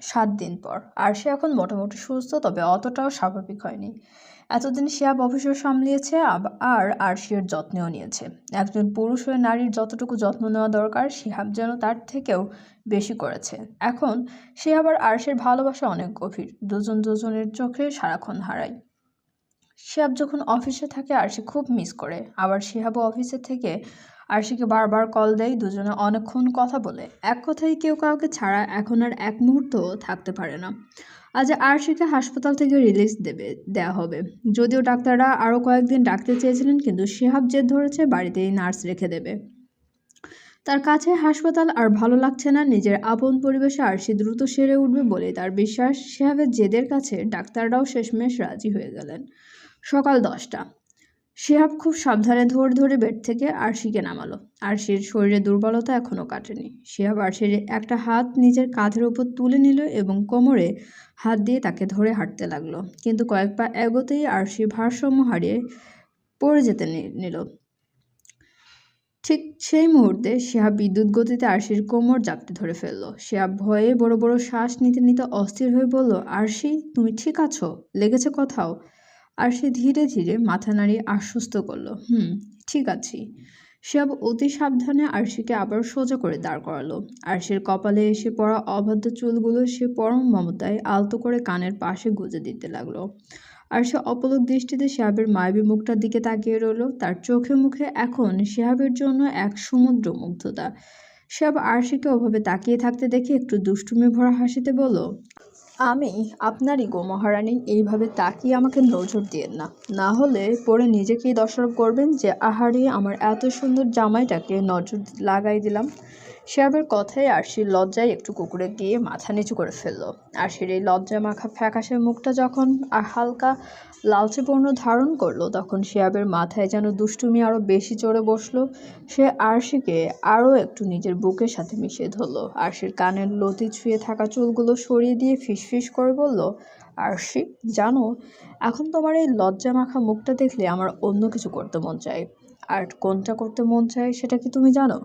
৭ দিন পর আরশি এখন মোটামুটি সুস্থ, তবে অতটাও স্বাভাবিক হয়নি। এতদিন শিহাব অফিসও সামলিয়েছে, আর আরশির যত্নেও নিয়েছে। একজন পুরুষ হয়ে নারীর যতটুকু যত্ন নেওয়া দরকার শিহাব যেন তার থেকেও বেশি করেছে। এখন শিহাব আর আরশির ভালোবাসা অনেক গভীর, দুজন দুজনের চোখে সারাক্ষণ হারায়। শিহাব যখন অফিসে থাকে আরশি খুব মিস করে, আবার শিহাবও অফিসে থেকে আরশিকে বারবার কল দেয়, দুজনে অনেকক্ষণ কথা বলে। এক কথায় কেউ কাউকে ছাড়া এখন আর এক মুহূর্ত থাকতে পারে না। আজ আরশিকে হাসপাতাল থেকে রিলিজ দেওয়া হবে, যদিও ডাক্তাররা আরও কয়েকদিন রাখতে চেয়েছিলেন, কিন্তু শিহাব জেদ ধরেছে বাড়িতেই নার্স রেখে দেবে। তার কাছে হাসপাতাল আর ভালো লাগছে না, নিজের আপন পরিবেশে আরশি দ্রুত সেরে উঠবে বলে তার বিশ্বাস। শিহাবের জেদের কাছে ডাক্তাররাও শেষমেশ রাজি হয়ে গেলেন। সকাল 10টা। শিহাব খুব সাবধানে ধরে ধরে বেড থেকে আরশিকে নামালো। আরশির শরীরে দুর্বলতা এখনও কাটেনি। শিহাব আরশির একটা হাত নিজের কাঁধের উপর তুলে নিল এবং কোমরে হাত দিয়ে তাকে ধরে হাঁটতে লাগলো, কিন্তু কয়েক পা এগোতেই আরশি ভারসাম্য হারিয়ে পড়ে যেতে নিল। ঠিক সেই মুহূর্তে শিহাব বিদ্যুৎ গতিতে আরশির কোমর জাপটে ধরে ফেলল। শিহাব ভয়ে বড় বড় শ্বাস নিতে নিতে অস্থির হয়ে বলল, আরশি, তুমি ঠিক আছো? লেগেছে কোথাও? আরশি ধীরে ধীরে মাথা নাড়িয়ে আশ্বস্ত করল, ঠিক আছি। শিহাব অতি সাবধানে আরশিকে আবার সোজা করে দাঁড় করালো। আরশির কপালে এসে পড়া অবাধ্য চুলগুলো সে পরম মমতায় আলতো করে কানের পাশে গুজে দিতে লাগলো। আরশি অপলক দৃষ্টিতে শিহাবের মায়াবী মুখটার দিকে তাকিয়ে রইল। তার চোখে মুখে এখন শিহাবের জন্য এক সমুদ্র মুগ্ধতা। শিহাব আরশিকে ওভাবে তাকিয়ে থাকতে দেখে একটু দুষ্টুমি ভরা হাসিতে বলল, আমি আপনারই গো মহারানী, এইভাবে তাকিয়ে আমাকে নজর দিয়েন না, না হলে পরে নিজেকেই দোষারোপ করবেন যে আহারে আমার এত সুন্দর জামাইটাকে নজর লাগাই দিলাম। শিহাবের কথায় আরশির লজ্জায় একটু কুকুরে গিয়ে মাথা নিচু করে ফেলল। আরশির এই লজ্জা মাখা ফ্যাকাশে মুখটা যখন হালকা লালচে বর্ণ ধারণ করলো, তখন শিহাবের মাথায় যেন দুষ্টুমি আরও বেশি চড়ে বসলো। সে আরশিকে আরও একটু নিজের বুকের সাথে মিশিয়ে ধরলো। আরশির কানের লতি ছুঁয়ে থাকা চুলগুলো সরিয়ে দিয়ে ফিসফিস করে বলল, আরশি, জানো, এখন তোমার এই লজ্জা মাখা মুখটা দেখলে আমার অন্য কিছু করতে মন চায়। আর কোনটা করতে মন চায় সেটা কি তুমি জানো?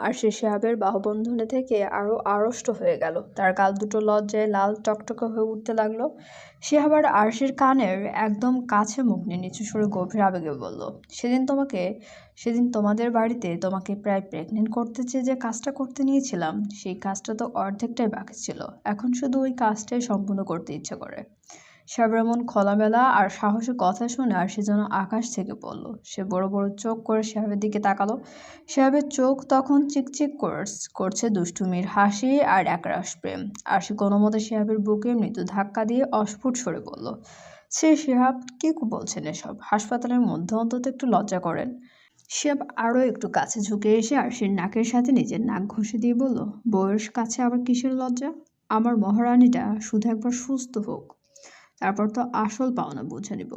আরশি শিহাবের বাহুবন্ধনে থেকে আরও আড়ষ্ট হয়ে গেল। তার গাল দুটো লজ্জায় লাল টকটকে হয়ে উঠতে লাগলো। শিহাব আর আরশির কানের একদম কাছে মুখ নিয়ে নিচু সুরে গভীর আবেগে বলল, সেদিন তোমাদের বাড়িতে তোমাকে প্রায় প্রেগনেন্ট করতে চেয়ে যে কাজটা করতে নিয়েছিলাম, সেই কাজটা তো অর্ধেকটাই বাকি ছিল। এখন শুধু ওই কাজটাই সম্পূর্ণ করতে ইচ্ছে করে। শিহাবের এমন খোলামেলা আর সাহসী কথা শুনে আরশি যেন আকাশ থেকে পড়ল। সে বড় বড় চোখ করে শিহাবের দিকে তাকালো। শিহাবের চোখ তখন চিকচিক করছে দুষ্টুমির হাসি আর একরাশ প্রেম। আরশি কোনো মতে শিহাবের বুকে মৃদু ধাক্কা দিয়ে অস্ফুট সরে বলল, সে শিহাব, কি বলছেন এসব? হাসপাতালের মধ্যে অন্তত একটু লজ্জা করেন। শিহাব আরও একটু কাছে ঝুঁকে এসে আরশির নাকের সাথে নিজের নাক ঘষে দিয়ে বলল, বউয়ের কাছে আবার কিসের লজ্জা? আমার মহারানীটা শুধু একবার সুস্থ হোক, তারপর তো আসল পাওনা বুঝে নিব।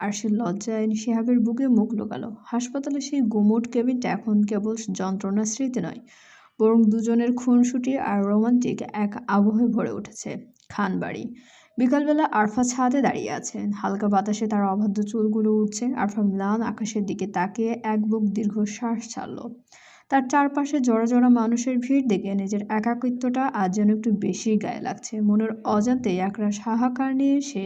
আরশির লজ্জায় শিহাবের বুকে মুখ লুকালো। হাসপাতালে সেই গুমোট কেবিনটা এখন কেবল যন্ত্রণার স্মৃতি নয়, বরং দুজনের খুনসুটি আর রোমান্টিক এক আবহে ভরে উঠেছে। খানবাড়ি। বিকালবেলা আরফা ছাদে দাঁড়িয়ে আছে, হালকা বাতাসে তার অবাধ্য চুলগুলো উঠছে। আরফা ম্লান আকাশের দিকে তাকিয়ে এক বুক দীর্ঘশ্বাস ছাড়ল। তার চারপাশে জোড়া জোড়া মানুষের ভিড় দেখে নিজের একাকিত্বটা আজ যেন একটু বেশি গায়ে লাগছে। মনের অজান্তেই একরাশ হাহাকার নিয়ে সে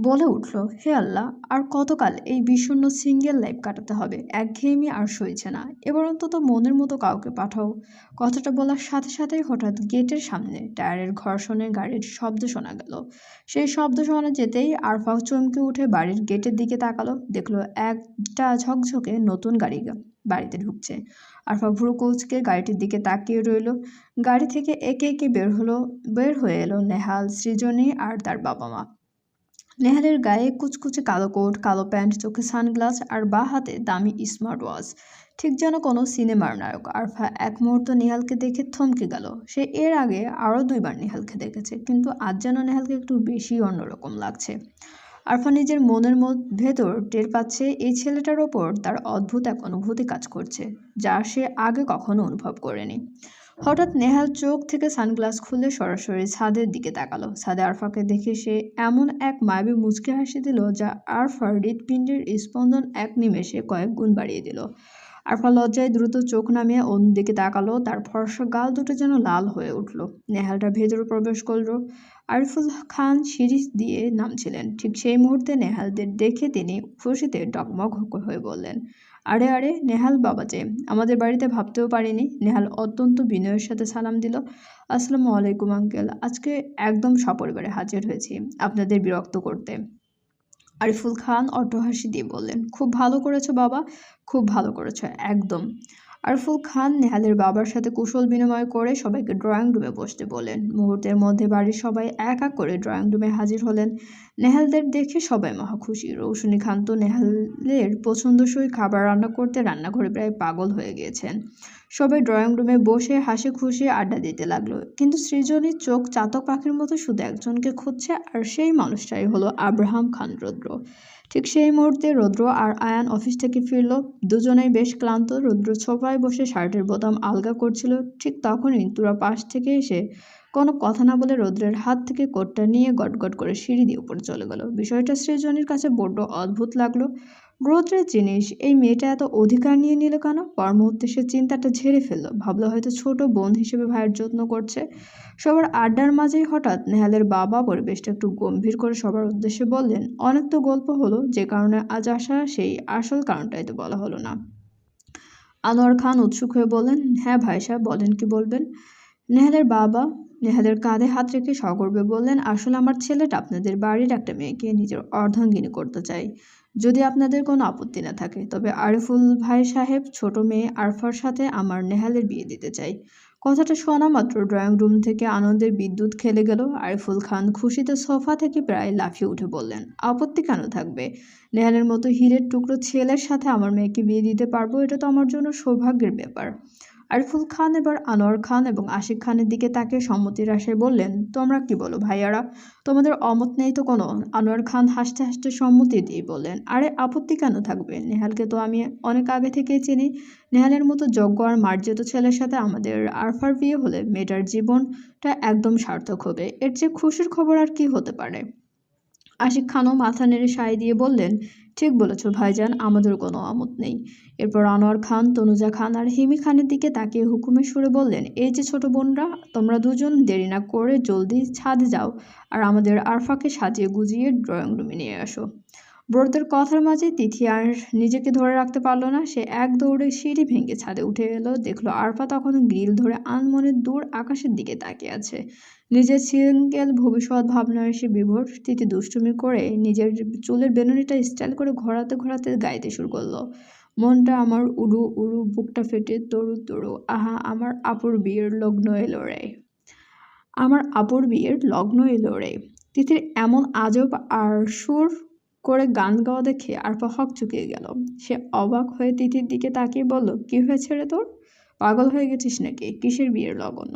বলে উঠল, হে আল্লাহ, আর কতকাল এই বিষণ্ণ সিঙ্গেল লাইফ কাটাতে হবে? একঘেয়েমি আর সইছে না, এবার অন্তত মনের মতো কাউকে পাঠাও। কথাটা বলার সাথে সাথেই হঠাৎ গেটের সামনে টায়ারের ঘর্ষণে গাড়ির শব্দ শোনা গেল। সেই শব্দ শোনা যেতেই আরফা চমকে উঠে বাড়ির গেটের দিকে তাকালো, দেখলো একটা ঝকঝকে নতুন গাড়ি বাড়িতে ঢুকছে। আরফা ভ্রু কুঁচকে গাড়িটির দিকে তাকিয়ে রইল। গাড়ি থেকে একে একে বের হয়ে এলো নেহাল, সৃজনী আর তার বাবা মা। নেহালের গায়ে কুচকুচে কালো কোট, কালো প্যান্ট, চোখে সানগ্লাস আর বা হাতে দামি স্মার্ট ওয়াচ, ঠিক যেন কোনো সিনেমার নায়ক। আরফা এক মুহূর্ত নেহালকে দেখে থমকে গেল। সে এর আগে আরও 2বার নেহালকে দেখেছে, কিন্তু আজ যেন নেহালকে একটু বেশি অন্যরকম লাগছে। আরফা নিজের মনের ভেতর টের পাচ্ছে এই ছেলেটার ওপর তার অদ্ভুত এক অনুভূতি কাজ করছে, যা সে আগে কখনো অনুভব করেনি। হঠাৎ নেহাল চোখ থেকে সানগ্লাস খুলে সরাসরি ছাদের দিকে তাকালো। ছাদে আরফাকে দেখে সে এমন এক মায়াবী মুচকি হাসি দিল, যা আরফার হৃৎপিণ্ডের স্পন্দন এক নিমেষে কয়েক গুণ বাড়িয়ে দিল। আরফা লজ্জায় দ্রুত চোখ নামিয়ে অন্যদিকে তাকালো, তার ফর্সা গাল দুটো যেন লাল হয়ে উঠল। নেহালটা ভেতরে প্রবেশ করলো। আরিফুল খান সিঁড়ি দিয়ে নামছিলেন। ঠিক সেই মুহূর্তে নেহালদের দেখে তিনি খুশিতে ডগমগ হয়ে বললেন, আরে আরে, নেহাল বাবা যে, আমাদের বাড়িতে ভাবতেও পারিনি। নেহাল অত্যন্ত বিনয়ের সাথে সালাম দিল। আসসালামু আলাইকুম আঙ্কেল, আজকে একদম সপরিবারে হাজির হয়েছি আপনাদের বিরক্ত করতে। আরিফুল খান অট্টহাসি দিয়ে বললেন, খুব ভালো করেছো বাবা, খুব ভালো করেছো, একদম। আরিফুল খান নেহালের বাবার সাথে কুশল বিনিময় করে সবাইকে ড্রয়িং রুমে বসতে বললেন। মুহূর্তের মধ্যে বাড়ির সবাই এক এক করে ড্রয়িং রুমে হাজির হলেন। নেহালদের দেখে সবাই মহা খুশি। রৌশনী খান তো নেহালের পছন্দসই খাবার রান্না করতে রান্নাঘরে প্রায় পাগল হয়ে গিয়েছেন। সবাই ড্রয়িং রুমে বসে হাসি খুশি আড্ডা দিতে লাগলো, কিন্তু সৃজনীর চোখ চাতক পাখির মতো শুধু একজনকে খুঁজছে, আর সেই মানুষটাই হলো আব্রাহাম খান রুদ্র। ঠিক সেই মুহূর্তে রুদ্র আর আয়ান অফিস থেকে ফিরল। দুজনেই বেশ ক্লান্ত। রুদ্র সোফায় বসে শার্টের বোতাম আলগা করছিল। ঠিক তখনই তুরা পাশ থেকে এসে কোনো কথা না বলে রুদ্রের হাত থেকে কোটটা নিয়ে গটগট করে সিঁড়ি দিয়ে উপরে চলে গেল। বিষয়টা সৃজনীর কাছে বড্ড অদ্ভুত লাগলো। রুদ্রের জিনিস এই মেয়েটা এত অধিকার নিয়ে নিল কেন? পর মুহূর্তে সে চিন্তাটা ঝেড়ে ফেললো। ভাবলো হয়তো ছোট বোন হিসেবে ভাইয়ের যত্ন করছে। সবার আড্ডার মাঝেই হঠাৎ নেহালের বাবা পরিবেশটা একটু গম্ভীর করে সবার উদ্দেশ্যে বললেন, অনেক তো গল্প হলো, যে কারণে আজ আসা সেই আসল কারণটাই তো বলা হলো না। আনোয়ার খান উৎসুক হয়ে বললেন, হ্যাঁ ভাই সাহেব, বলেন, কি বলবেন? নেহালের বাবা নেহালের কাঁধে হাত রেখে সগর্বে বললেন, আসলে আমার ছেলেটা আপনাদের বাড়ির একটা মেয়েকে নিজের অর্ধাঙ্গিনী করতে চাই। যদি আপনাদের কোনো আপত্তি না থাকে, তবে আরিফুল ভাই সাহেব ছোট মেয়ে আরফার সাথে আমার নেহালের বিয়ে দিতে চাই। কথাটা শোনা মাত্র ড্রয়িং রুম থেকে আনন্দের বিদ্যুৎ খেলে গেল। আরিফুল খান খুশিতে সোফা থেকে প্রায় লাফিয়ে উঠে বললেন, আপত্তি কেন থাকবে? নেহালের মতো হীরের টুকরো ছেলের সাথে আমার মেয়েকে বিয়ে দিতে পারবো, এটা তো আমার জন্য সৌভাগ্যের ব্যাপার। আরিফুল খান এবার আনোয়ার খান এবং আশিক খানের দিকে তাকিয়ে সম্মতির আশায় বললেন, তোমরা কি বলো ভাইয়ারা, তোমাদের অমত নেই তো কোনো? আনোয়ার খান হাসতে হাসতে সম্মতি দিয়ে বললেন, আরে আপত্তি কেন থাকবে? নেহালকে তো আমি অনেক আগে থেকেই চিনি। নেহালের মতো যোগ্য আর মার্জিত ছেলের সাথে আমাদের আরফার বিয়ে হলে মেয়েটার জীবনটা একদম সার্থক হবে। এর চেয়ে খুশির খবর আর কি হতে পারে? আশিক খানও মাথা নেড়ে সায় দিয়ে বললেন, ঠিক বলেছ ভাইজান, আমাদের কোনো আমত নেই। এরপর আনোয়ার খান, তনুজা খান আর হিমি খানের দিকে তাকিয়ে হুকুমের সুরে বললেন, এই যে ছোট বোনরা, তোমরা দুজন দেরি না করে জলদি ছাদে যাও আর আমাদের আরফাকে সাজিয়ে গুজিয়ে ড্রয়িং রুমে নিয়ে আসো। বড়দের কথার মাঝে তিথি আর নিজেকে ধরে রাখতে পারলো না। সে এক দৌড়ে সিঁড়ি ভেঙে ছাদে উঠে এলো। দেখলো আরফা তখন গ্রিল ধরে আনমনে দূর আকাশের দিকে তাকিয়ে আছে। নিজের সিঙ্গেল ভবিষ্যৎ ভাবনায় সে বিভোর। তিথি দুষ্টুমি করে নিজের চুলের বেনুনিটা স্টাইল করে ঘোরাতে ঘোরাতে গাইতে শুরু করলো, মনটা আমার উড়ু উড়ু, বুকটা ফেটে তরু তরু, আহা আমার আপুর বিয়ের লগ্ন এলো রে, আমার আপুর বিয়ের লগ্ন এলো রে। তিথির এমন আজব আর সুর করে গান গাওয়া দেখে আরফা হকচকিয়ে গেল। সে অবাক হয়ে তিথির দিকে তাকিয়ে বলল, কি হয়েছে রে তোর? পাগল হয়ে গেছিস নাকি? কিসের বিয়ের লগ্ন?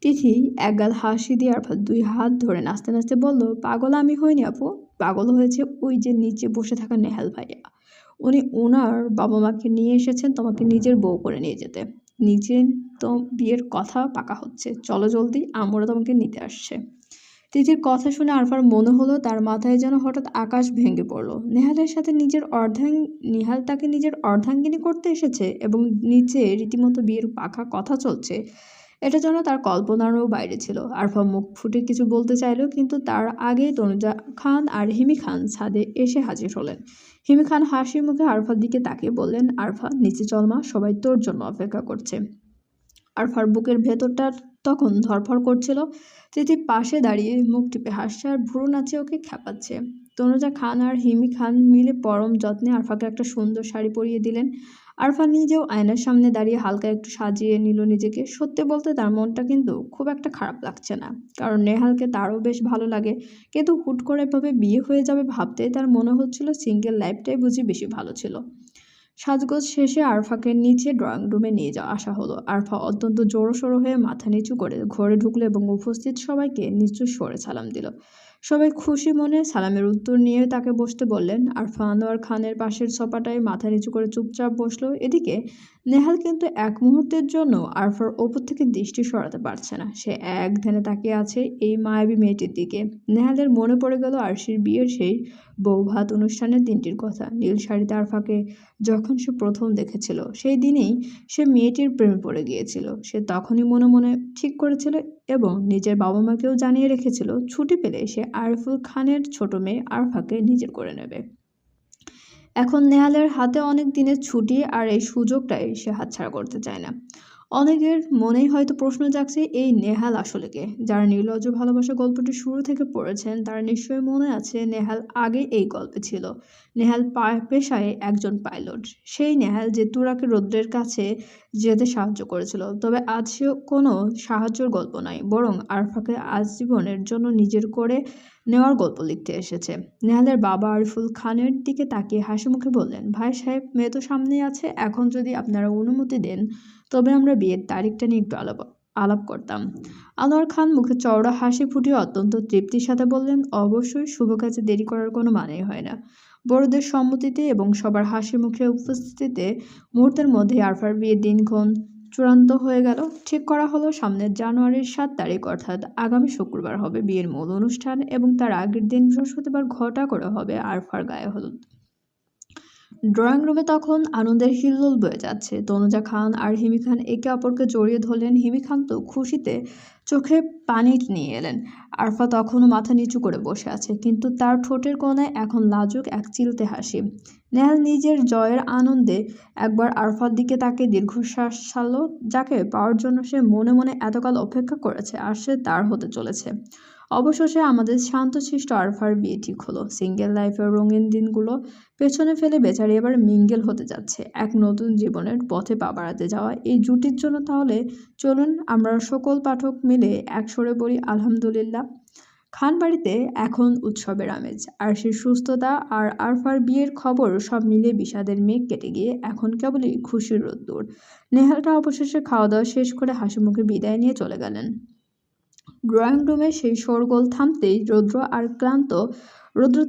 তিথি একগাল হাসি দিয়ে আরফার দুই হাত ধরে নাচতে নাচতে বলল, পাগল আমি হইনি আপু, পাগল হয়েছে ওই যে নিচে বসে থাকা নেহাল ভাইয়া। উনি ওনার বাবা মাকে নিয়ে এসেছেন তোমাকে নিজের বউ করে নিয়ে যেতে। নিচে তো বিয়ের কথা পাকা হচ্ছে, চলো জলদি, আমরা তোমাকে নিতে আসছে। তিথির কথা শুনে আরফার মনে হলো তার মাথায় যেন হঠাৎ আকাশ ভেঙে পড়লো। নেহাল তাকে নিজের অর্ধাঙ্গিনী করতে এসেছে এবং নিচে রীতিমতো বিয়ের পাকা কথা চলছে। এটা যেন তার কল্পনারও বাইরে ছিল। আরফা মুখ ফুটে কিছু বলতে চাইলো, কিন্তু তার আগেই তনুজা খান আর হিমি খান ছাদে এসে হাজির হলেন। হিমি খান হাসি মুখে আরফার দিকে তাকিয়ে বললেন, আরফা নিচে চল মা, সবাই তোর জন্য অপেক্ষা করছে। আরফার বুকের ভেতরটা তখন ধরফর করছিল। তিথি পাশে দাঁড়িয়ে মুখ টিপে হাসছে আর ভুরু নাচে ওকে খেপাচ্ছে। তনুজা খান আর হিমি খান মিলে পরম যত্নে আরফাকে একটা সুন্দর শাড়ি পরিয়ে দিলেন। আরফা নিজেও আয়নার সামনে দাঁড়িয়ে হালকা একটু সাজিয়ে নিল নিজেকে। সত্যি বলতে তার মনটা কিন্তু খুব একটা খারাপ লাগছে না, কারণ নেহালকে তারও বেশ ভালো লাগে। কিন্তু হুট করে এভাবে বিয়ে হয়ে যাবে ভাবতেই তার মনে হচ্ছিল সিঙ্গেল লাইফটাই বুঝি বেশি ভালো ছিল। সাজগোজ শেষে আরফাকে নিচে ড্রয়িং রুমে নিয়ে আসা হলো। আরফা অত্যন্ত জোরসোর হয়ে মাথা নিচু করে ঘরে ঢুকলো এবং উপস্থিত সবাইকে নিচু স্বরে সালাম দিল। সবাই খুশি মনে সালামের উত্তর নিয়ে তাকে বসতে বললেন। আরফা আনোয়ার খানের পাশের সোফাটায় মাথা নিচু করে চুপচাপ বসলো। এদিকে নেহাল কিন্তু এক মুহূর্তের জন্য আরফার ওপর থেকে দৃষ্টি সরাতে পারছে না। সে এক ধ্যানে তাকিয়ে আছে এই মায়াবী মেয়েটির দিকে। নেহালের মনে পড়ে গেল আরশির বিয়ের সেই বৌভাত অনুষ্ঠানের দিনটির কথা। নীল শাড়িতে আরফাকে যখন সে প্রথম দেখেছিল, সেই দিনেই সে মেয়েটির প্রেমে পড়ে গিয়েছিল। সে তখনই মনে মনে ঠিক করেছিল এবং নিজের বাবা মাকেও জানিয়ে রেখেছিল ছুটি পেলে সে আরিফুল খানের ছোট মেয়ে আরফাকে নিজের করে নেবে। এখন নেহালের হাতে অনেক দিনের ছুটি, আর এই সুযোগটাই সে হাতছাড়া করতে চায় না। অনেকের মনেই হয়তো প্রশ্ন জাগছে, এই নেহাল আসলে কে? যারা নির্লজ্জ ভালোবাসা গল্পটি শুরু থেকে পড়েছেন তারা নিশ্চয়ই মনে আছে নেহাল আগে এই গল্পে ছিল। নেহাল পেশায় একজন পাইলট। সেই নেহাল যে তুরাকে রৌদ্রের কাছে যেতে সাহায্য করেছিল। তবে আজ সে কোনো সাহায্যের গল্প নয়, বরং আরফাকে আজীবনের জন্য নিজের করে নেওয়ার গল্প লিখতে এসেছে। নেহালের বাবা আরিফুল খানের দিকে তাকিয়ে হাসি মুখে বললেন, ভাই সাহেব, মেয়ে তো সামনেই আছে, এখন যদি আপনারা অনুমতি দেন তবে আমরা বিয়ের তারিখটা নিয়ে একটু আলাপ করতাম। আনোয়ার খান মুখে চওড়া হাসি ফুটিয়ে অত্যন্ত তৃপ্তির সাথে বললেন, অবশ্যই, শুভ কাজে দেরি করার কোনো মানেই হয় না। বড়দের সম্মতিতে এবং সবার হাসি মুখে উপস্থিতিতে মুহূর্তের মধ্যে আরফার বিয়ের দিনক্ষণ চূড়ান্ত হয়ে গেল। ঠিক করা হলো সামনের জানুয়ারির 7 তারিখ, অর্থাৎ আগামী শুক্রবার হবে বিয়ের মূল অনুষ্ঠান এবং তার আগের দিন বৃহস্পতিবার ঘটা করে হবে আরফার গায়ে হলুদ। ড্রয়িং রুমে তখন আনন্দের হিল্লোল বয়ে যাচ্ছে। তনুজা খান আর হিমি খান একে অপরকে জড়িয়ে ধরলেন। হিমি খান তো খুশিতে চোখে পানি নিয়ে এলেন। আরফা তখনও মাথা নিচু করে বসে আছে, কিন্তু তার ঠোঁটের কোণায় এখন লাজুক এক চিলতে হাসি। নেহাল নিজের জয়ের আনন্দে একবার আরফার দিকে তাকে দীর্ঘশ্বাস ছাড়ল, যাকে পাওয়ার জন্য সে মনে মনে এতকাল অপেক্ষা করেছে, আর সে তার হতে চলেছে। অবশেষে আমাদের শান্তশিষ্ট আরফার বিয়ে ঠিক হলো। সিঙ্গেল লাইফের রঙিন দিনগুলো পেছনে ফেলে বেচারি এবার মিঙ্গেল হতে যাচ্ছে এক নতুন জীবনের পথে পা বাড়াতে যাওয়া এই জুটির জন্য। তাহলে চলুন আমরা সকল পাঠক মিলে এক সুরে বলি আলহামদুলিল্লাহ। খান বাড়িতে এখন উৎসবের আমেজ, আর সেই সুস্থতা আর আরফার বিয়ের খবর সব মিলিয়ে বিষাদের মেঘ কেটে গিয়ে এখন কেবলই খুশির রোদ্দুর। নেহালটা অবশেষে খাওয়া দাওয়া শেষ করে হাসি মুখে বিদায় নিয়ে চলে গেলেন। ড্রয়িং রুমে সেই শোরগোল থামতেই রৌদ্র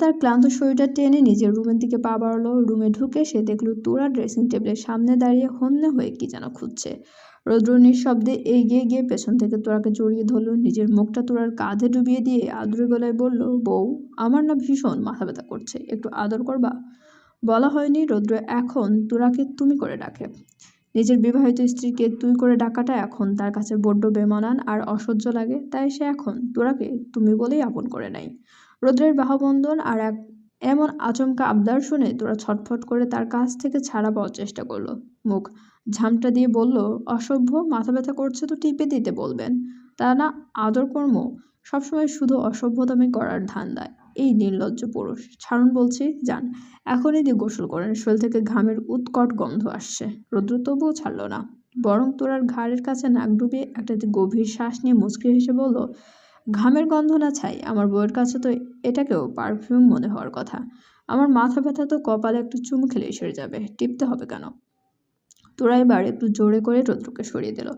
তার ক্লান্ত শরীরটা টেনে নিজের রুমের দিকে পা বাড়ালো। রুমে ঢুকে সে দেখল তুরা ড্রেসিং টেবিলের সামনে দাঁড়িয়ে হন্যে হয়ে কি যেন খুঁজছে। রৌদ্র নিঃশব্দে এগিয়ে গিয়ে পেছন থেকে তুরাকে জড়িয়ে ধরল, নিজের মুখটা তুরার কাঁধে ডুবিয়ে দিয়ে আদুরে গলায় বলল, বউ, আমার না ভীষণ মাথা ব্যথা করছে, একটু আদর করবা? বলা হয়নি, রৌদ্র এখন তুরাকে তুমি করে ডাকে। নিজের বিবাহিত স্ত্রীকে তুই করে ডাকাটা এখন তার কাছে বড্ড বেমানান আর অসহ্য লাগে, তাই সে এখন তোরাকে তুমি বলেই আপন করে নেয়। রৌদ্রের বাহুবন্ধন আর এমন আচমকা আবদার শুনে তোরা ছটফট করে তার কাছ থেকে ছাড়া পাওয়ার চেষ্টা করলো। মুখ ঝামটা দিয়ে বলল, অসভ্য, মাথা ব্যথা করছে তো টিপে দিতে বলবেন, তা না আদর কর্ম সবসময় শুধু অসভ্যতামি করার ধান্দায়। এই নির্লজ্জ পুরুষ, ছাড়ুন বলছি, যান এখনই দিয়ে গোসল করেন, শরীর থেকে ঘামের উৎকট গন্ধ আসছে। রৌদ্র তবুও ছাড়ল না, বরং তোরার ঘাড়ের কাছে নাক ডুবিয়ে একটা গভীর শ্বাস নিয়ে মুচকি হেসে বলল, ঘামের গন্ধ না ছাই, আমার বউয়ের কাছে তো এটাকেও পারফিউম মনে হওয়ার কথা। আমার মাথা ব্যথা তো কপালে একটু চুমু খেলেই সেরে যাবে, টিপতে হবে কেন? তোরা এবার একটু জোরে করে রৌদ্রকে সরিয়ে দিল।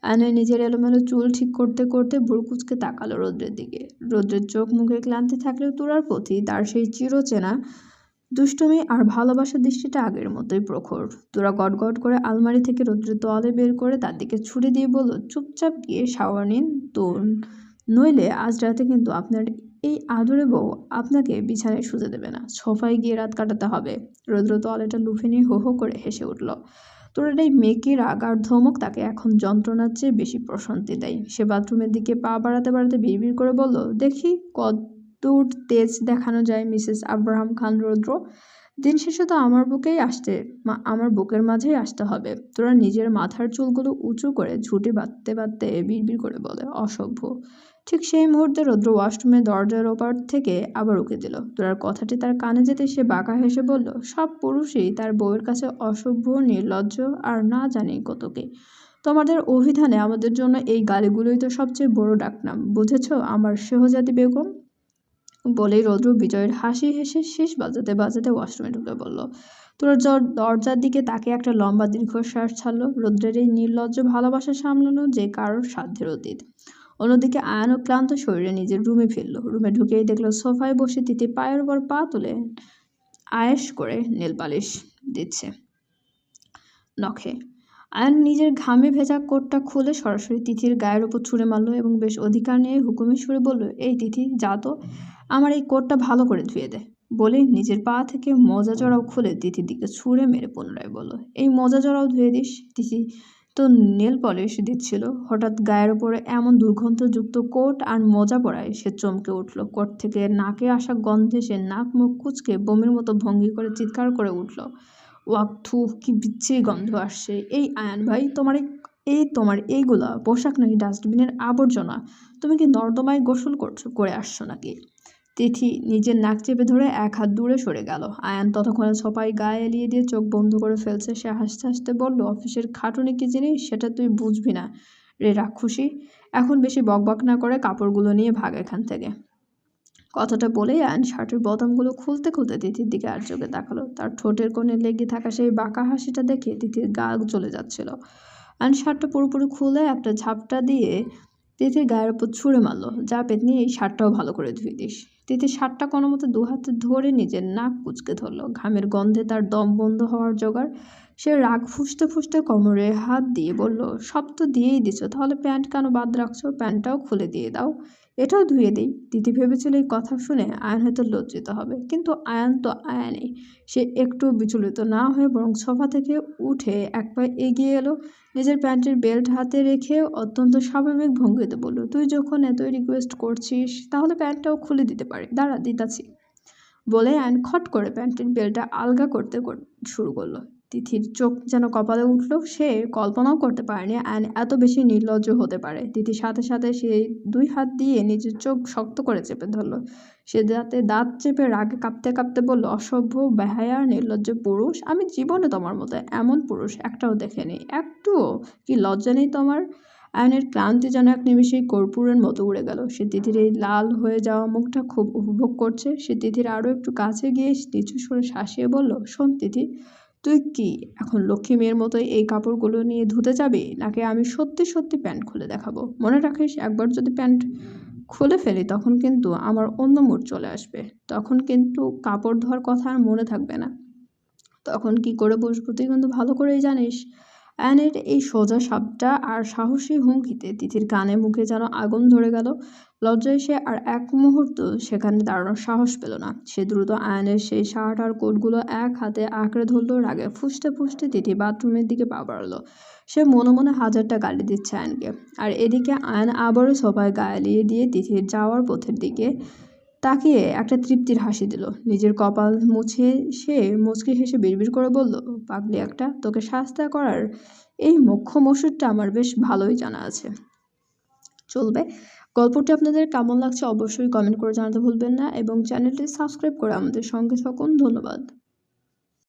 আয়নায় নিজের এলোমেলো চুল ঠিক করতে করতে ভুরু কুঁচকে তাকালো রৌদ্রের দিকে। রৌদ্রের চোখ মুখে ক্লান্তি থাকলেও তোরার প্রতি তার সেই চিরচেনা দুষ্টুমি আর ভালোবাসার দৃষ্টিটা আগের মতোই প্রখর। তোরা গটগট করে আলমারি থেকে রৌদ্রের তোয়ালে বের করে তার দিকে ছুড়ে দিয়ে বলল, চুপচাপ গিয়ে শাওয়ার নিন তো, নইলে আজ রাতে কিন্তু আপনার এই আদরে বউ আপনাকে বিছানায় শুতে দেবে না, সোফায় গিয়ে রাত কাটাতে হবে। রৌদ্র তোয়ালেটা লুফে নিয়ে হো হো করে হেসে উঠল। তোর এই মেকি রাগ আর ধমক তাকে এখন যন্ত্রণার চেয়ে বেশি প্রশান্তি দেয়। সে বাথরুমের দিকে পা বাড়াতে বাড়াতে বিড়বিড় করে বলল, দেখি কতদূর তেজ দেখানো যায় মিসেস আব্রাহাম খান রৌদ্র। দিন শেষে তো আমার বুকের মাঝেই আসতে হবে। তোরা নিজের মাথার চুলগুলো উঁচু করে ঝুঁটি বাঁধতে বাঁধতে বিড়বিড় করে বলে, অসভ্য। ঠিক সেই মুহূর্তে রৌদ্র ওয়াশরুমের দরজার ওপার থেকে আবার উঁকি দিল। তোরার কথাটি তার কানে যেতে সে বাঁকা হেসে বলল, সব পুরুষই তার বউয়ের কাছে অসভ্য, নির্লজ্জ আর না জানি কত কি। তোমাদের অভিধানে আমাদের জন্য এই গালিগুলোই তো সবচেয়ে বড় ডাকনাম, বুঝেছ আমার শেহজাদি বেগম? বলেই রৌদ্র বিজয়ের হাসি হেসে শেষ বাজাতে বাজাতে ওয়াশরুমে ঢুকে পড়ল। তোরা দরজার দিকে তাকে একটা লম্বা দীর্ঘশ্বাস ছাড়ল। রৌদ্রের এই নির্লজ্জ ভালোবাসা সামলানো যে কারোর সাধ্যের অতীত। অন্যদিকে আয়ানও ক্লান্ত শরীরে নিজের রুমে ফিরল। রুমে ঢুকেই দেখলো সোফায় বসে তিথি পায়ের উপর পা তুলে আয়েশ করে নেল পালিশ দিচ্ছে নখে। আয়ান নিজের ঘামে ভেজা কোটটা খুলে সরাসরি তিথির গায়ের উপর ছুঁড়ে মারল এবং বেশ অধিকার নিয়ে হুকুমের সুরে বলল, এই তিথি, যা তো, আমার এই কোটটা ভালো করে ধুয়ে দে। বলে নিজের পা থেকে মোজা জড়াও খুলে তিথির দিকে ছুঁড়ে মেরে পুনরায় বলল, এই মোজা জড়াও ধুয়ে দিস। তিথি তো নেল পলিশ দিচ্ছিল, হঠাৎ গায়ের ওপরে এমন দুর্গন্ধযুক্ত কোট আর মোজা পরায় সে চমকে উঠল। কোট থেকে নাকে আসা গন্ধে সে নাক মুখ কুচকে বমির মতো ভঙ্গি করে চিৎকার করে উঠল, ওয়াক থু, কি বিচ্ছিরি গন্ধ আসছে। এই আয়ান ভাই, তোমার এইগুলা পোশাক নাকি ডাস্টবিনের আবর্জনা? তুমি কি নর্দমায় গোসল করে আসছো নাকি? তিথি নিজের নাক চেপে ধরে এক হাত দূরে সরে গেল। আয়ান ততক্ষণে সোফায় গায়ে এলিয়ে দিয়ে চোখ বন্ধ করে ফেলছে। সে হাসতে হাসতে বলল, অফিসের খাটুনি কি জিনিস সেটা তুই বুঝবি না রে রাক্ষসী। এখন বেশি বকবক না করে কাপড়গুলো নিয়ে ভাগ এখান থেকে। কথাটা বলেই আয়ান শার্টের বোতামগুলো খুলতে খুলতে তিথির দিকে আর চোখে তাকালো। তার ঠোঁটের কোণে লেগে থাকা সেই বাঁকা হাসিটা দেখে তিথির গা চলে যাচ্ছিল। আয়ান শার্টটা পুরোপুরি খুলে একটা ঝাপটা দিয়ে তিথির গায়ের উপর ছুঁড়ে মারলো, যা পেতনি, এই শার্টটাও ভালো করে ধুয়ে দিস। তিথি শার্টটা কোনো মতো দু হাতে ধরে নিজের নাক কুচকে ধরলো। ঘামের গন্ধে তার দম বন্ধ হওয়ার জোগাড়। সে রাগ ফুঁসতে ফুঁসতে কোমরে হাত দিয়ে বলল, সব তো দিয়েই দিছো, তাহলে প্যান্ট কেন বাদ রাখছো? প্যান্টটাও খুলে দিয়ে দাও, এটাও ধুয়ে দিই। তিথি ভেবেছিল এই কথা শুনে আয়ান হয়তো লজ্জিত হবে, কিন্তু আয়ান তো আয়ানই। সে একটু বিচলিত না হয়ে বরং সোফা থেকে উঠে এক পা এগিয়ে এলো, নিজের প্যান্টের বেল্ট হাতে রেখে অত্যন্ত স্বাভাবিক ভঙ্গিতে বলল, তুই যখন এতই রিকোয়েস্ট করছিস তাহলে প্যান্টটাও খুলে দিতে পারি, দাঁড়া দিতাছি। বলে আয়ান খট করে প্যান্টের বেল্টটা আলগা করতে শুরু করলো। তিথির চোখ যেন কপালে উঠল। সে কল্পনাও করতে পারেনি আয়ান এত বেশি নির্লজ্জ হতে পারে। তিথির সাথে সাথে সে দুই হাত দিয়ে নিজের চোখ শক্ত করে চেপে ধরলো। সে দাঁত চেপে রাগে কাঁপতে কাঁপতে বলল, অসভ্য, বেহায়া, নির্লজ্জ পুরুষ, আমি জীবনে তোমার মতো এমন পুরুষ একটাও দেখেনি। একটুও কি লজ্জা নেই তোমার? আয়নের ক্লান্তি যেন এক নিমেষেই কর্পূরের মতো উড়ে গেল। সে তিথির এই লাল হয়ে যাওয়া মুখটা খুব উপভোগ করছে। সে তিথির আরও একটু কাছে গিয়ে নিচু সুরে শাসিয়ে বলল, শোন তিথি, তুই কি এখন লক্ষ্মী মেয়ের মতোই এই কাপড়গুলো নিয়ে ধুতে যাবি, নাকি আমি সত্যি সত্যি প্যান্ট খুলে দেখাবো? মনে রাখিস, একবার যদি প্যান্ট খুলে ফেলি তখন কিন্তু আমার অন্য মুড চলে আসবে। তখন কিন্তু কাপড় ধোয়ার কথা আর মনে থাকবে না। তখন কি করে বসবো তুই কিন্তু ভালো করেই জানিস। আয়ানের এই সোজা সাপটা আর সাহসী হুমকিতে তিথির কানে মুখে যেন আগুন ধরে গেল। লজ্জায় সে আর এক মুহূর্ত সেখানে দাঁড়ানোর সাহস পেল না। সে দ্রুত আয়ানের সেই শার্ট আর কোটগুলো এক হাতে আঁকড়ে ধরল। রাগে ফুঁসতে ফুঁসতে তিথি বাথরুমের দিকে পা বাড়ালো। সে মনে মনে হাজারটা গালি দিচ্ছে আয়ানকে। আর এদিকে আয়ান আবারও সোফায় গা এলিয়ে দিয়ে তিথির যাওয়ার পথের দিকে তাকিয়ে একটা তৃপ্তির হাসি দিল। নিজের কপাল মুছে সে মুচকি হেসে বিড়বিড় করে বলল, পাগলি একটা, তোকে শাস্তা করার এই মোক্ষম ওষুধটা আমার বেশ ভালোই জানা আছে। চলবে। গল্পটি আপনাদের কেমন লাগছে অবশ্যই কমেন্ট করে জানাতে ভুলবেন না এবং চ্যানেলটি সাবস্ক্রাইব করে আমাদের সঙ্গে থাকুন। ধন্যবাদ।